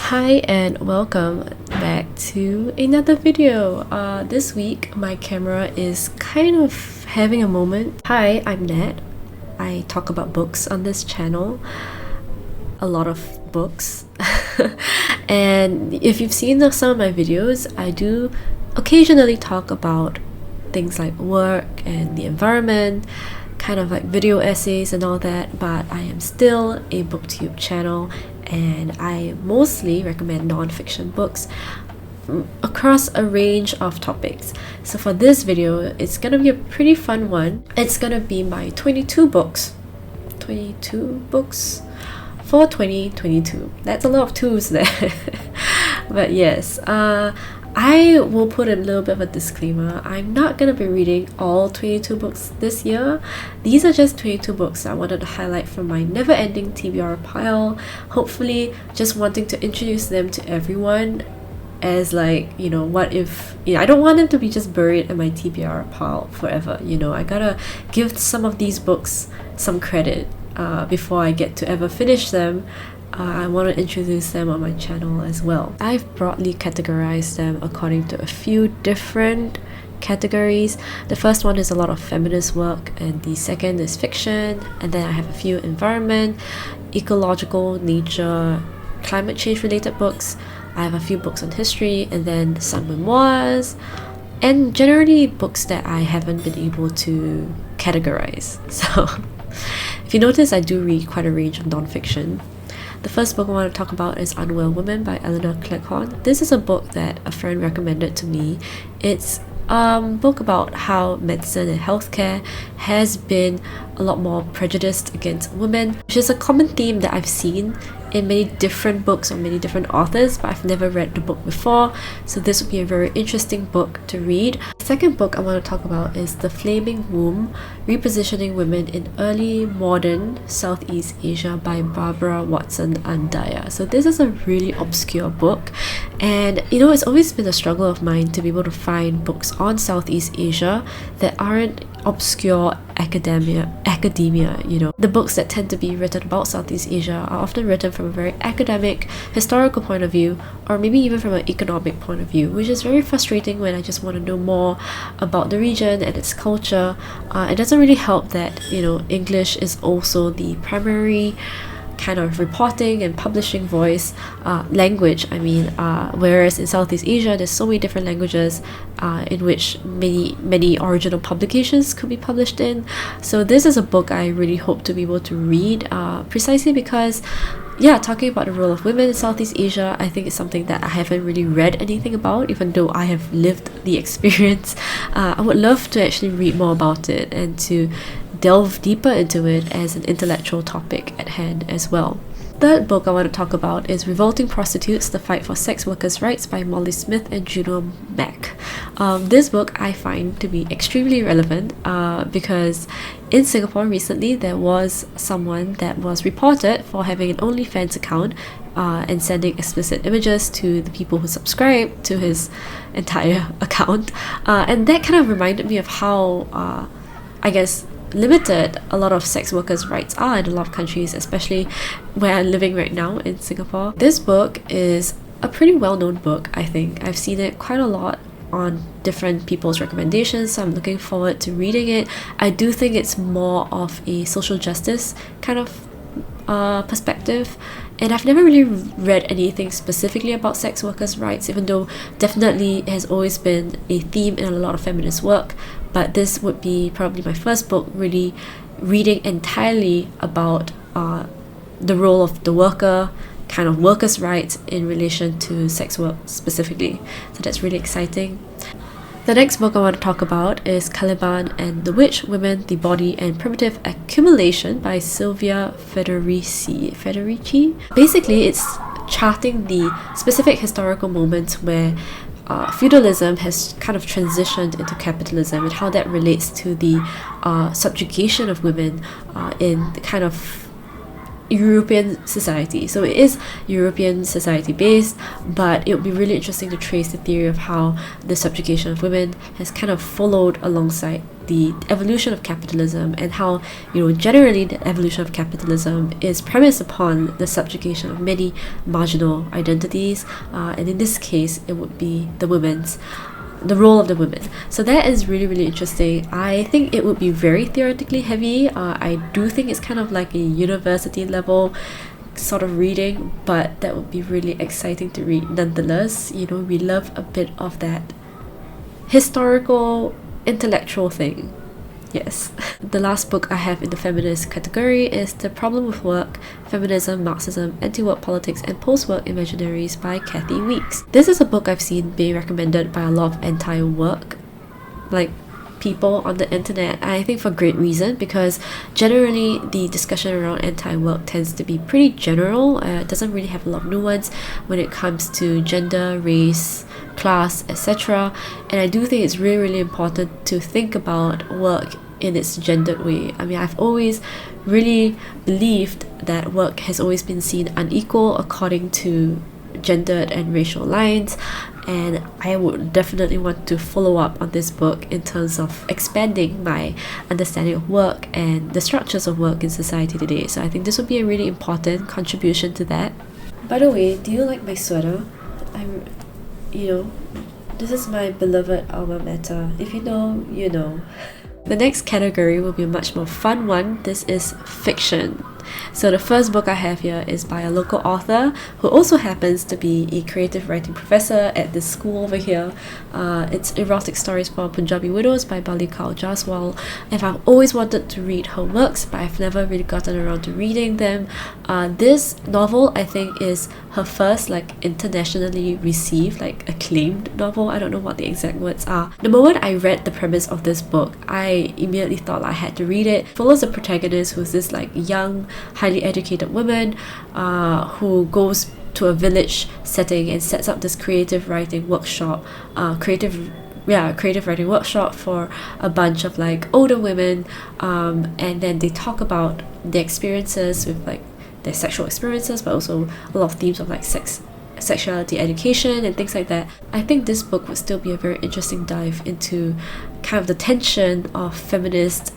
Hi and welcome back to another video. This week my camera is kind of having a moment. Hi, I'm Nat. I talk about books on this channel. A lot of books. And if you've seen some of my videos, I do occasionally talk about things like work and the environment, kind of like video essays and all that, but I am still a booktube channel and I mostly recommend non-fiction books across a range of topics. So for this video, it's gonna be a pretty fun one. It's gonna be my 22 books for 2022. That's a lot of twos there. But yes, I will put a little bit of a disclaimer. I'm not going to be reading all 22 books this year. These are just 22 books I wanted to highlight from my never-ending TBR pile. Hopefully, just wanting to introduce them to everyone as like, what if, I don't want them to be just buried in my TBR pile forever. I gotta give some of these books some credit before I get to ever finish them. I want to introduce them on my channel as well. I've broadly categorized them according to a few different categories. The first one is a lot of feminist work, and the second is fiction, and then I have a few environment, ecological, nature, climate change related books. I have a few books on history, and then some memoirs, and generally books that I haven't been able to categorize. So if you notice, I do read quite a range of non-fiction. The first book I want to talk about is Unwell Woman by Elinor Cleghorn. This is a book that a friend recommended to me. It's a book about how medicine and healthcare has been a lot more prejudiced against women, which is a common theme that I've seen in many different books or many different authors, but I've never read the book before, so this would be a very interesting book to read. The second book I want to talk about is The Flaming Womb, Repositioning Women in Early Modern Southeast Asia by Barbara Watson Andaya. So this is a really obscure book, and it's always been a struggle of mine to be able to find books on Southeast Asia that aren't obscure academia. The books that tend to be written about Southeast Asia are often written from a very academic, historical point of view, or maybe even from an economic point of view, which is very frustrating when I just want to know more about the region and its culture. It doesn't really help that English is also the primary kind of reporting and publishing voice language. Whereas in Southeast Asia there's so many different languages in which many original publications could be published in. So this is a book I really hope to be able to read, precisely because talking about the role of women in Southeast Asia, I think it's something that I haven't really read anything about, even though I have lived the experience. I would love to actually read more about it and to delve deeper into it as an intellectual topic at hand as well. Third book I want to talk about is Revolting Prostitutes, The Fight for Sex Workers' Rights by Molly Smith and Juno Mack. This book I find to be extremely relevant because in Singapore recently there was someone that was reported for having an OnlyFans account and sending explicit images to the people who subscribe to his entire account. And that kind of reminded me of how, limited a lot of sex workers' rights are in a lot of countries, especially where I'm living right now in Singapore. This book is a pretty well-known book, I think. I've seen it quite a lot on different people's recommendations, so I'm looking forward to reading it. I do think it's more of a social justice kind of perspective, and I've never really read anything specifically about sex workers' rights, even though definitely it has always been a theme in a lot of feminist work. But this would be probably my first book really reading entirely about the role of the worker, kind of workers' rights in relation to sex work specifically. So that's really exciting. The next book I want to talk about is Caliban and the Witch, Women, the Body and Primitive Accumulation by Silvia Federici. Basically, it's charting the specific historical moments where feudalism has kind of transitioned into capitalism and how that relates to the subjugation of women in the kind of European society. So it is European society based, but it would be really interesting to trace the theory of how the subjugation of women has kind of followed alongside the evolution of capitalism, and how, you know, generally the evolution of capitalism is premised upon the subjugation of many marginal identities, and in this case it would be the role of the women. So that is really interesting. I think it would be very theoretically heavy. I do think it's kind of like a university level sort of reading, but that would be really exciting to read nonetheless. You know, we love a bit of that historical intellectual thing. Yes. The last book I have in the feminist category is The Problem with Work, Feminism, Marxism, Antiwork Politics and Postwork Imaginaries by Kathi Weeks. This is a book I've seen being recommended by a lot of anti-work people on the internet, and I think for great reason, because generally the discussion around anti-work tends to be pretty general. It doesn't really have a lot of nuance when it comes to gender, race, class, etc. And I do think it's really important to think about work in its gendered way. I mean, I've always really believed that work has always been seen unequal according to gendered and racial lines, and I would definitely want to follow up on this book in terms of expanding my understanding of work and the structures of work in society today. So I think this would be a really important contribution to that. By the way, do you like my sweater? This is my beloved alma mater. If you know, you know. The next category will be a much more fun one. This is fiction. So the first book I have here is by a local author who also happens to be a creative writing professor at this school over here. It's Erotic Stories for Punjabi Widows by Balli Jaswal. And I've always wanted to read her works, but I've never really gotten around to reading them. This novel, I think, is her first internationally received, acclaimed novel. I don't know what the exact words are. The moment I read the premise of this book, I immediately thought I had to read it. It follows the protagonist, who's this young, highly educated woman who goes to a village setting and sets up this creative writing workshop creative writing workshop for a bunch of older women, and then they talk about their experiences with their sexual experiences, but also a lot of themes of sexuality education and things like that. I think this book would still be a very interesting dive into kind of the tension of feminist,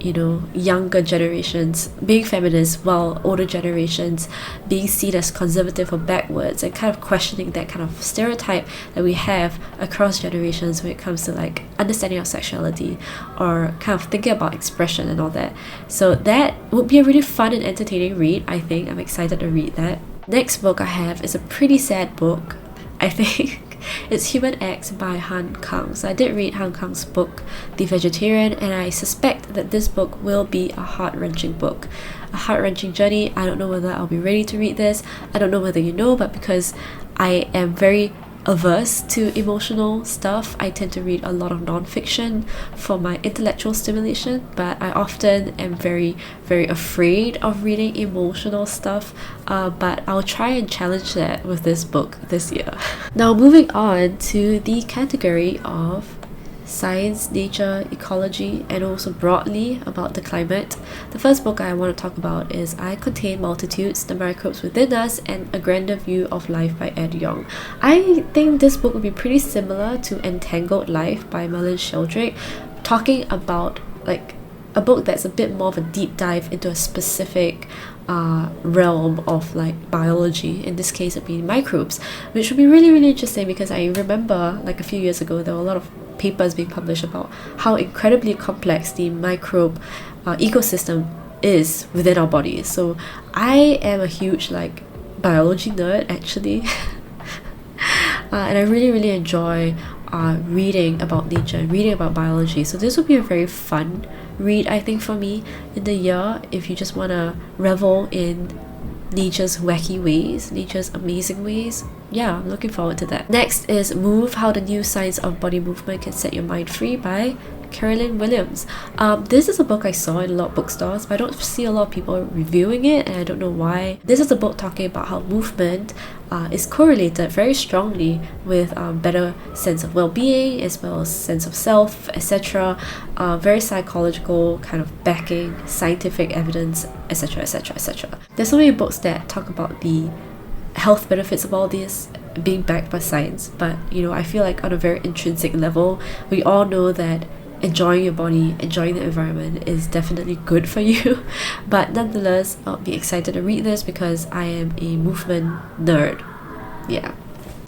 younger generations being feminists while older generations being seen as conservative or backwards, and kind of questioning that kind of stereotype that we have across generations when it comes to understanding of sexuality or kind of thinking about expression and all that. So that would be a really fun and entertaining read. I think I'm excited to read that. Next book I have is a pretty sad book, I think. It's Human X by Han Kang. So I did read Han Kang's book, The Vegetarian, and I suspect that this book will be a heart-wrenching book. A heart-wrenching journey. I don't know whether I'll be ready to read this. I don't know whether you know, but because I am very averse to emotional stuff, I tend to read a lot of nonfiction for my intellectual stimulation, but I often am very afraid of reading emotional stuff, but I'll try and challenge that with this book this year. Now moving on to the category of science, nature, ecology, and also broadly about the climate. The first book I want to talk about is I Contain Multitudes, The Microbes Within Us, and A Grander View of Life by Yong. I think this book would be pretty similar to Entangled Life by Merlin Sheldrake, talking about a book that's a bit more of a deep dive into a specific realm of biology. In this case it'd be microbes, which would be really interesting, because I remember a few years ago there were a lot of papers being published about how incredibly complex the microbe ecosystem is within our bodies. So I am a huge biology nerd actually. And I really enjoy reading about nature, reading about biology. So this would be a very fun read, I think, for me in the year, if you just want to revel in nature's wacky ways, nature's amazing ways. Yeah, I'm looking forward to that. Next is Move, How the New Science of Body Movement Can Set Your Mind Free by Carolyn Williams. This is a book I saw in a lot of bookstores, but I don't see a lot of people reviewing it, and I don't know why. This is a book talking about how movement is correlated very strongly with better sense of well-being as well as sense of self, etc. Very psychological kind of backing, scientific evidence, etc, etc, etc. There's so many books that talk about the health benefits of all this being backed by science, but you know, I feel like on a very intrinsic level, we all know that enjoying your body, enjoying the environment is definitely good for you. But nonetheless, I'll be excited to read this because I am a movement nerd. Yeah.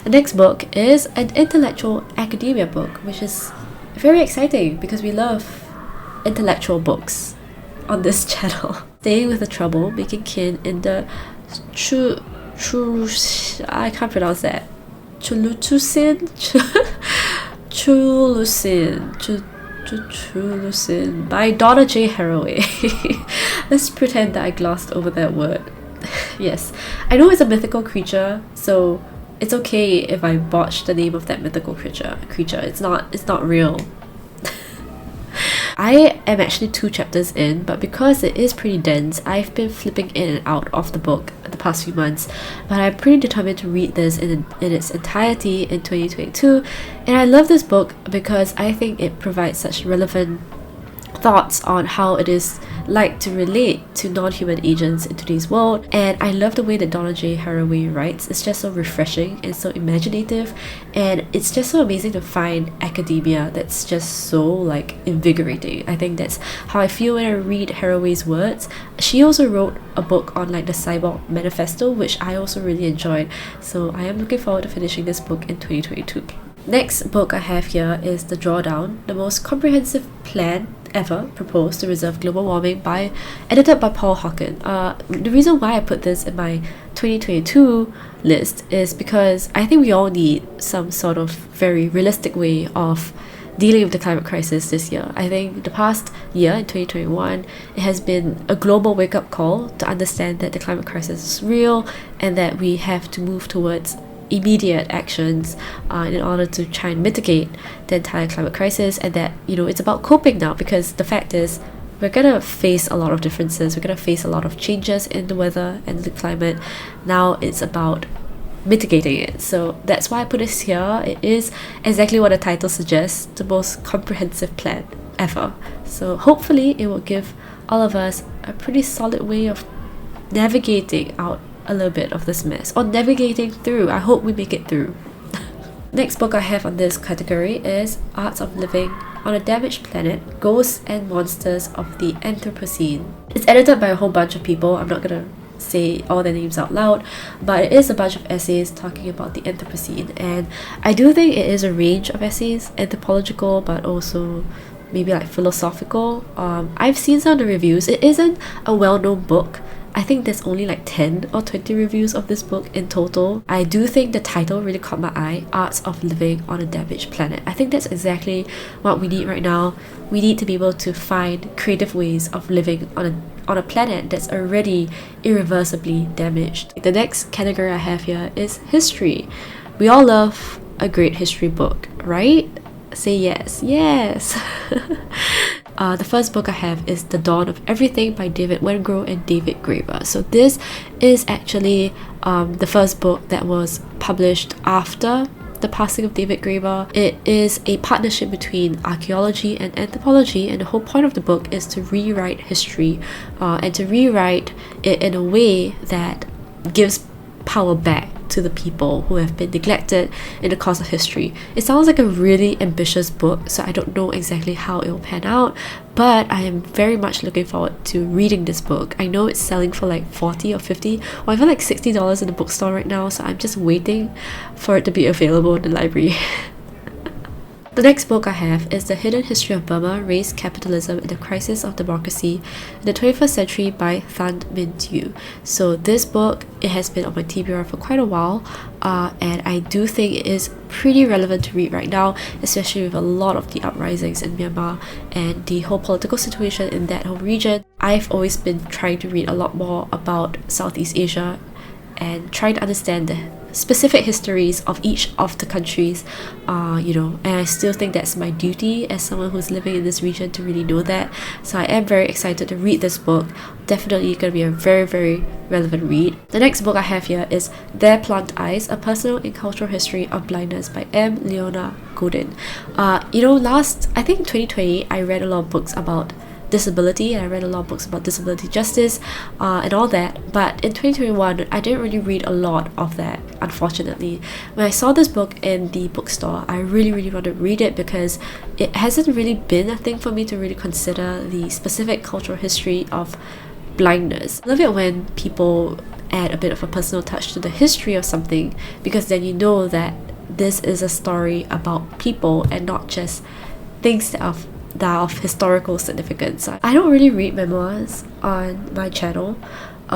The next book is an intellectual academia book, which is very exciting because we love intellectual books on this channel. Staying with the trouble, making kin in the I can't pronounce that. Chthulucene? Chthulucene by Donna J. Haraway. Let's pretend that I glossed over that word. Yes, I know it's a mythical creature, so it's okay if I botch the name of that mythical creature. It's not real. I am actually 2 chapters in, but because it is pretty dense, I've been flipping in and out of the book the past few months, but I'm pretty determined to read this in its entirety in 2022, and I love this book because I think it provides such relevant thoughts on how it is like to relate to non-human agents in today's world. And I love the way that Donna J. Haraway writes. It's just so refreshing and so imaginative, and it's just so amazing to find academia that's just so like invigorating. I think that's how I feel when I read Haraway's words. She also wrote a book on like the Cyborg Manifesto, which I also really enjoyed, so I am looking forward to finishing this book in 2022. Next book I have here is The Drawdown, the most comprehensive plan ever proposed to reserve global warming, edited by Paul Hawken. The reason why I put this in my 2022 list is because I think we all need some sort of very realistic way of dealing with the climate crisis this year. I think the past year, in 2021, it has been a global wake-up call to understand that the climate crisis is real and that we have to move towards immediate actions in order to try and mitigate the entire climate crisis, and that, you know, it's about coping now, because the fact is we're gonna face a lot of differences, we're gonna face a lot of changes in the weather and the climate. Now it's about mitigating it. So that's why I put this here. It is exactly what the title suggests, the most comprehensive plan ever. So hopefully it will give all of us a pretty solid way of navigating out a little bit of this mess, or navigating through. I hope we make it through. Next book I have on this category is Arts of Living on a Damaged Planet, Ghosts and Monsters of the Anthropocene. It's edited by a whole bunch of people. I'm not gonna say all their names out loud, but it is a bunch of essays talking about the Anthropocene, and I do think it is a range of essays, anthropological but also maybe like philosophical. I've seen some of the reviews. It isn't a well-known book. I think there's only like 10 or 20 reviews of this book in total. I do think the title really caught my eye, Arts of Living on a Damaged Planet. I think that's exactly what we need right now. We need to be able to find creative ways of living on a planet that's already irreversibly damaged. The next category I have here is history. We all love a great history book, right? Say yes. Yes! The first book I have is The Dawn of Everything by David Wengrow and David Graeber. So this is actually the first book that was published after the passing of David Graeber. It is a partnership between archaeology and anthropology, and the whole point of the book is to rewrite history and to rewrite it in a way that gives power back to the people who have been neglected in the course of history. It sounds like a really ambitious book, so I don't know exactly how it will pan out, but I am very much looking forward to reading this book. I know it's selling for like 40 or 50 or even like $60 in the bookstore right now, so I'm just waiting for it to be available in the library. The next book I have is The Hidden History of Burma, Race, Capitalism, and the Crisis of Democracy in the 21st Century by Thanh Myint-U. So this book, it has been on my TBR for quite a while, and I do think it is pretty relevant to read right now, especially with a lot of the uprisings in Myanmar and the whole political situation in that whole region. I've always been trying to read a lot more about Southeast Asia and trying to understand specific histories of each of the countries, and I still think that's my duty as someone who's living in this region to really know that. So I am very excited to read this book. Definitely going to be a very, very relevant read. The next book I have here is Their Plant Eyes, A Personal and Cultural History of Blindness by M. Leona Godin. Last, I think 2020, I read a lot of books about disability, and I read a lot of books about disability justice and all that, but in 2021 I didn't really read a lot of that, unfortunately. When I saw this book in the bookstore, I really wanted to read it because it hasn't really been a thing for me to really consider the specific cultural history of blindness. I love it when people add a bit of a personal touch to the history of something, because then you know that this is a story about people and not just things that are of historical significance. I don't really read memoirs on my channel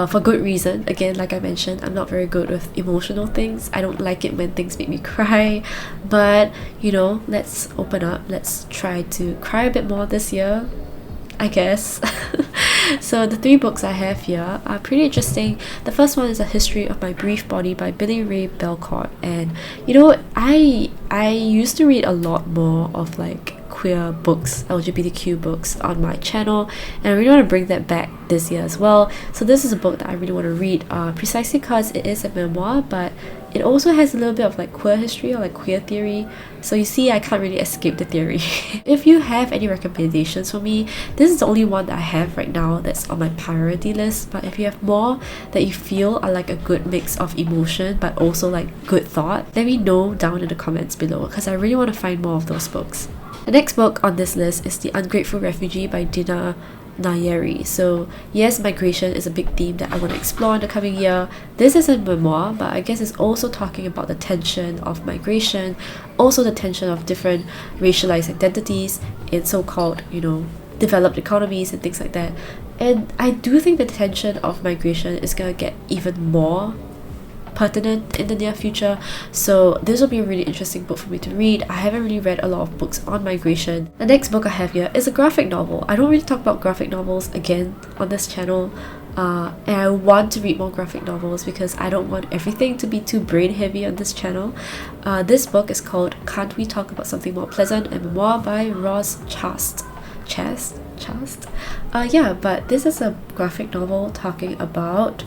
for good reason. Again, like I mentioned, I'm not very good with emotional things. I don't like it when things make me cry, but let's open up. Let's try to cry a bit more this year, I guess. So the 3 books I have here are pretty interesting. The first one is A History of My Brief Body by Billy Ray Belcourt, and I used to read a lot more of like queer books, LGBTQ books on my channel, and I really want to bring that back this year as well. So this is a book that I really want to read, precisely because it is a memoir, but it also has a little bit of like queer history or like queer theory. So you see, I can't really escape the theory. If you have any recommendations for me, this is the only one that I have right now that's on my priority list, but if you have more that you feel are like a good mix of emotion but also like good thought, let me know down in the comments below, because I really want to find more of those books. The next book on this list is The Ungrateful Refugee by Donna Nayeri. So yes, migration is a big theme that I want to explore in the coming year. This is a memoir, but I guess it's also talking about the tension of migration, also the tension of different racialized identities in so-called, developed economies and things like that. And I do think the tension of migration is going to get even more pertinent in the near future, so this will be a really interesting book for me to read. I haven't really read a lot of books on migration. The next book I have here is a graphic novel. I don't really talk about graphic novels again on this channel, and I want to read more graphic novels because I don't want everything to be too brain heavy on this channel. This book is called Can't We Talk About Something More Pleasant, a memoir by Roz Chast. But this is a graphic novel talking about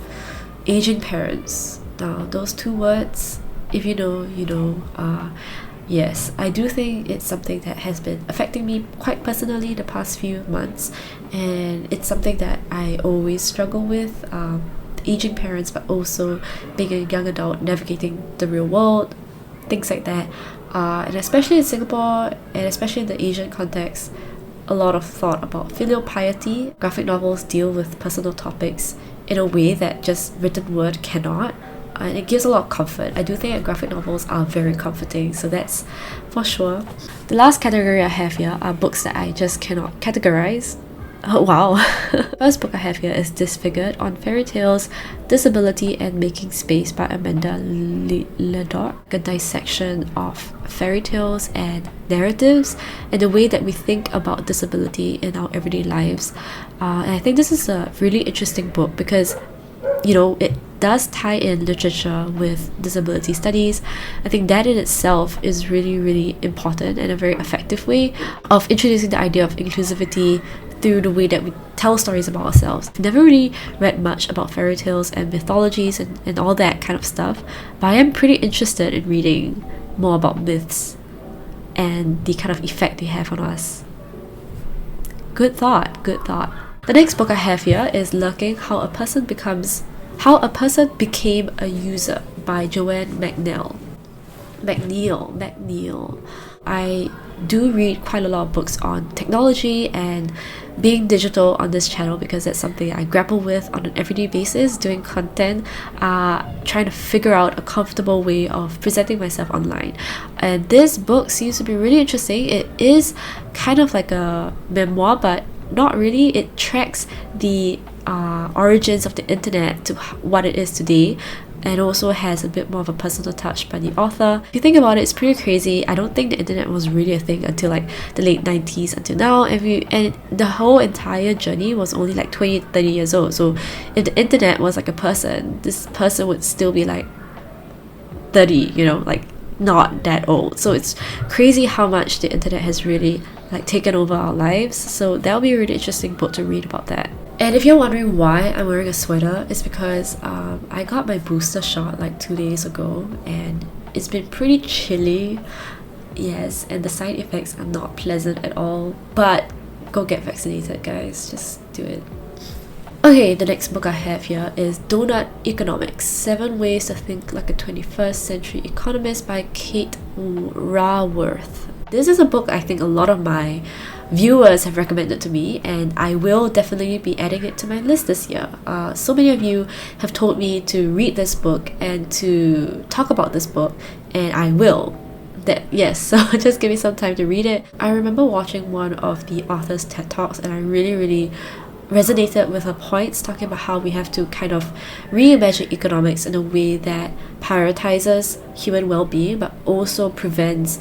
aging parents. Now, those 2 words, if you know, you know. Yes, I do think it's something that has been affecting me quite personally the past few months, and it's something that I always struggle with, aging parents, but also being a young adult, navigating the real world, things like that. And especially in Singapore, and especially in the Asian context, a lot of thought about filial piety. Graphic novels deal with personal topics in a way that just written word cannot. And it gives a lot of comfort. I do think that graphic novels are very comforting, so that's for sure. The last category I have here are books that I just cannot categorize. Oh wow. First book I have here is Disfigured, on Fairy Tales, Disability and Making Space by Amanda Ledort. A dissection of fairy tales and narratives and the way that we think about disability in our everyday lives. And I think this is a really interesting book because it does tie in literature with disability studies. I think that in itself is really important and a very effective way of introducing the idea of inclusivity through the way that we tell stories about ourselves. I've never really read much about fairy tales and mythologies and all that kind of stuff, but I am pretty interested in reading more about myths and the kind of effect they have on us. Good thought. The next book I have here is Lurking, How a Person Became a User by Joanne McNeill. I do read quite a lot of books on technology and being digital on this channel because that's something I grapple with on an everyday basis, doing content, trying to figure out a comfortable way of presenting myself online. And this book seems to be really interesting. It is kind of like a memoir, but not really. It tracks the origins of the internet to what it is today, and also has a bit more of a personal touch by the author. If you think about it, it's pretty crazy. I don't think the internet was really a thing until like the late 90s until now, and the whole entire journey was only like 20-30 years old. So if the internet was like a person, this person would still be like 30, you know, like not that old. So it's crazy how much the internet has really like taken over our lives. So that'll be a really interesting book to read about that. And if you're wondering why I'm wearing a sweater, it's because I got my booster shot like 2 days ago, and it's been pretty chilly. Yes, and the side effects are not pleasant at all. But go get vaccinated, guys. Just do it. Okay, the next book I have here is Donut Economics: 7 Ways to Think Like a 21st Century Economist by Kate Raworth. This is a book I think a lot of my viewers have recommended to me, and I will definitely be adding it to my list this year. So many of you have told me to read this book and to talk about this book, and I will. So just give me some time to read it. I remember watching one of the author's TED Talks, and I really resonated with her points, talking about how we have to kind of reimagine economics in a way that prioritizes human well-being but also prevents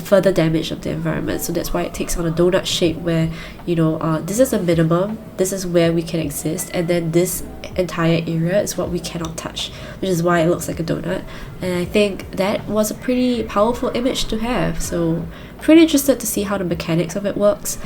further damage of the environment. So that's why it takes on a donut shape where, you know, this is a minimum, this is where we can exist, and then this entire area is what we cannot touch, which is why it looks like a donut. And I think that was a pretty powerful image to have, so pretty interested to see how the mechanics of it works.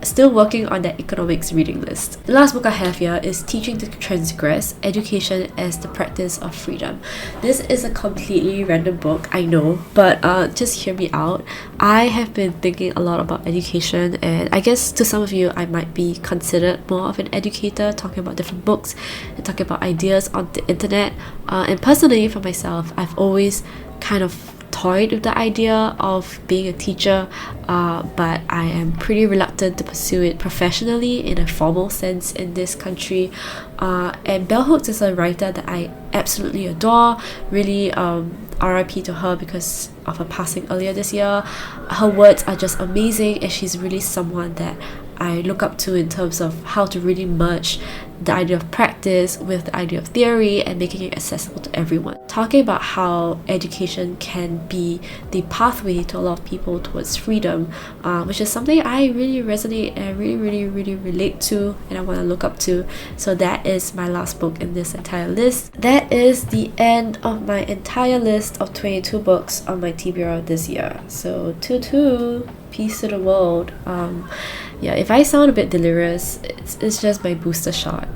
Still working on that economics reading list. The last book I have here is Teaching to Transgress: Education as the Practice of Freedom. This is a completely random book, I know, but just hear me out. I have been thinking a lot about education, and I guess to some of you I might be considered more of an educator, talking about different books and talking about ideas on the internet. And personally for myself, I've always kind of toyed with the idea of being a teacher, but I am pretty reluctant to pursue it professionally in a formal sense in this country. And Bell Hooks is a writer that I absolutely adore. Really, RIP to her because of her passing earlier this year. Her words are just amazing, and she's really someone that I look up to in terms of how to really merge the idea of practice with the idea of theory and making it accessible to everyone. Talking about how education can be the pathway to a lot of people towards freedom, which is something I really resonate and really relate to, and I want to look up to. So that is my last book in this entire list. That is the end of my entire list of 22 books on my TBR this year. So peace to the world. If I sound a bit delirious, it's just my booster shot.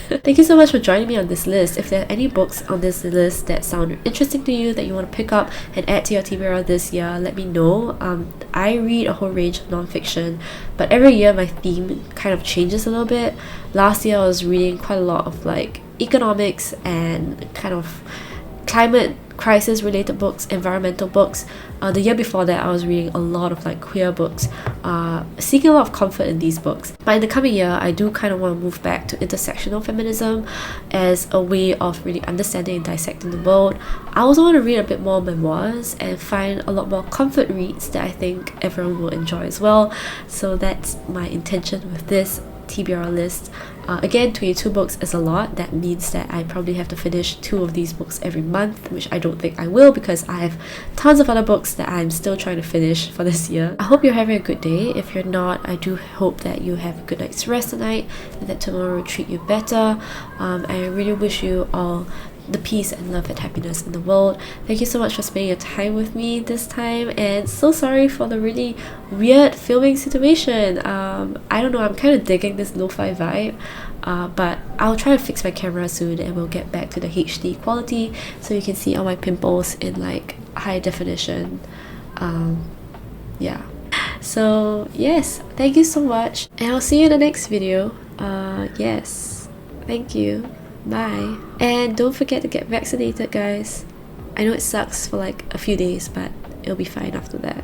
Thank you so much for joining me on this list. If there are any books on this list that sound interesting to you that you want to pick up and add to your TBR this year, let me know. I read a whole range of nonfiction, but every year my theme kind of changes a little bit. Last year I was reading quite a lot of like economics and kind of climate crisis related books, environmental books. The year before that I was reading a lot of like queer books, seeking a lot of comfort in these books. But in the coming year I do kind of want to move back to intersectional feminism as a way of really understanding and dissecting the world. I also want to read a bit more memoirs and find a lot more comfort reads that I think everyone will enjoy as well. So that's my intention with this TBR list. Again, 22 books is a lot. That means that I probably have to finish 2 of these books every month, which I don't think I will because I have tons of other books that I'm still trying to finish for this year. I hope you're having a good day. If you're not, I do hope that you have a good night's rest tonight and that tomorrow will treat you better. I really wish you all the peace and love and happiness in the world. Thank you so much for spending your time with me this time, and so sorry for the really weird filming situation. I don't know, I'm kind of digging this lo-fi vibe, but I'll try to fix my camera soon and we'll get back to the HD quality so you can see all my pimples in like high definition. So yes, thank you so much, and I'll see you in the next video. Thank you. Bye. And don't forget to get vaccinated, guys. I know it sucks for like a few days, but it'll be fine after that.